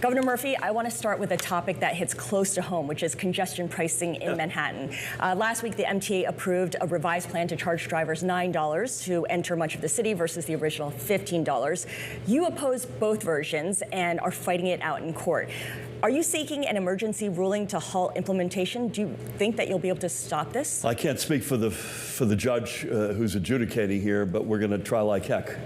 Governor Murphy, I want to start with a topic that hits close to home, which is congestion pricing in Manhattan. Last week, the MTA approved a revised plan to charge drivers $9 to enter much of the city versus the original $15. You oppose both versions and are fighting it out in court. Are you seeking an emergency ruling to halt implementation? Do you think that you'll be able to stop this? I can't speak for the judge who's adjudicating here, but we're going to try like heck.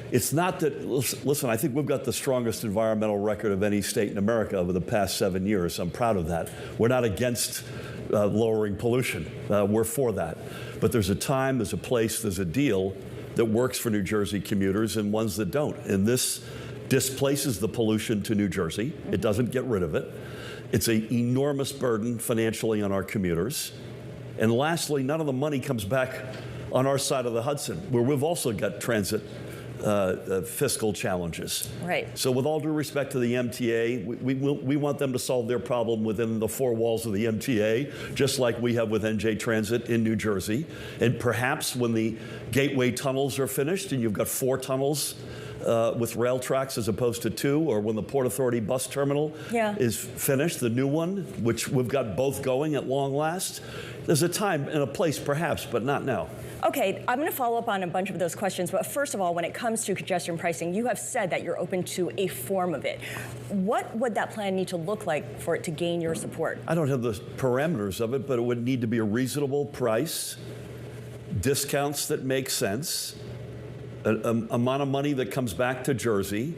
It's not that, listen, I think we've got the strongest environmental record of any state in America over the past 7 years. I'm proud of that. We're not against lowering pollution. We're for that. But there's a time, there's a place, there's a deal that works for New Jersey commuters and ones that don't. And this displaces the pollution to New Jersey. It doesn't get rid of it. It's an enormous burden financially on our commuters. And lastly, none of the money comes back on our side of the Hudson, where we've also got transit fiscal challenges. Right. So with all due respect to the MTA, we want them to solve their problem within the four walls of the MTA, just like we have with NJ Transit in New Jersey. And perhaps when the gateway tunnels are finished and you've got 4 tunnels with rail tracks as opposed to 2, or when the Port Authority bus terminal is finished, the new one, which we've got both going at long last, there's a time and a place perhaps, but not now. Okay, I'm going to follow up on a bunch of those questions, but first of all, when it comes to congestion pricing, you have said that you're open to a form of it. What would that plan need to look like for it to gain your support? I don't have the parameters of it, but it would need to be a reasonable price, discounts that make sense, an amount of money that comes back to Jersey,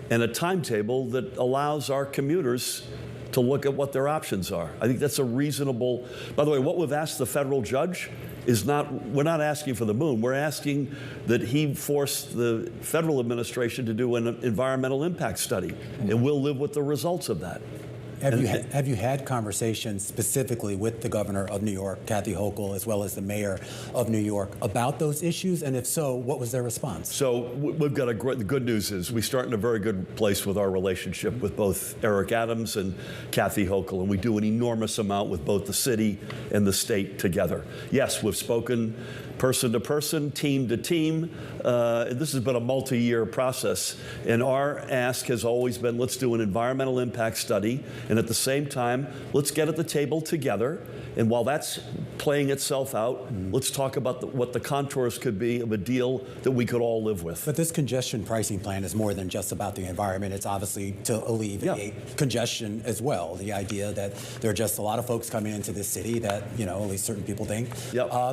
and a timetable that allows our commuters to look at what their options are. I think that's a reasonable, by the way, what we've asked the federal judge is not, we're not asking for the moon. We're asking that he force the federal administration to do an environmental impact study, and we'll live with the results of that. Have you had conversations specifically with the governor of New York, Kathy Hochul, as well as the mayor of New York about those issues? And if so, what was their response? So we've got the good news is we start in a very good place with our relationship with both Eric Adams and Kathy Hochul, and we do an enormous amount with both the city and the state together. Yes, we've spoken person to person, team to team. This has been a multi-year process, and our ask has always been, let's do an environmental impact study, and at the same time, let's get at the table together. And while that's playing itself out, let's talk about what the contours could be of a deal that we could all live with. But this congestion pricing plan is more than just about the environment. It's obviously to alleviate congestion as well. The idea that there are just a lot of folks coming into this city that, you know, at least certain people think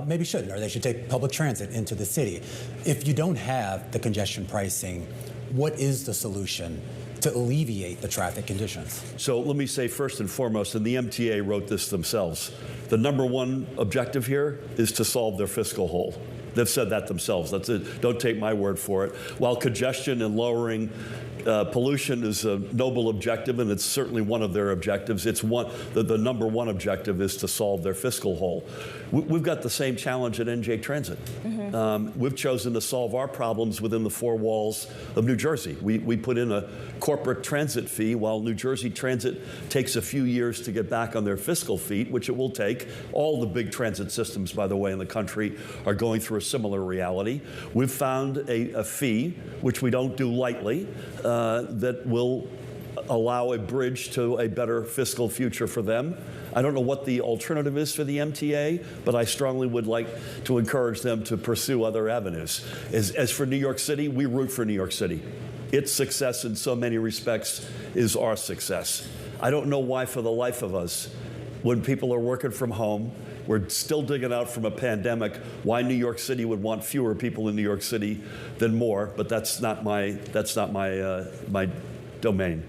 maybe shouldn't, or they should take public transit into the city. If you don't have the congestion pricing, what is the solution to alleviate the traffic conditions? So let me say first and foremost, and the MTA wrote this themselves, the number one objective here is to solve their fiscal hole. They've said that themselves. That's it. Don't take my word for it. While congestion and lowering pollution is a noble objective, and it's certainly one of their objectives, it's the number one objective is to solve their fiscal hole. We've got the same challenge at NJ Transit. We've chosen to solve our problems within the 4 walls of New Jersey. We put in a corporate transit fee while New Jersey Transit takes a few years to get back on their fiscal feet, which it will take. All the big transit systems, by the way, in the country are going through a similar reality. We've found a fee, which we don't do lightly, that will allow a bridge to a better fiscal future for them. I don't know what the alternative is for the MTA, but I strongly would like to encourage them to pursue other avenues. As for New York City, we root for New York City. Its success in so many respects is our success. I don't know why, for the life of us, when people are working from home, we're still digging out from a pandemic, why New York City would want fewer people in New York City than more, but that's not my domain.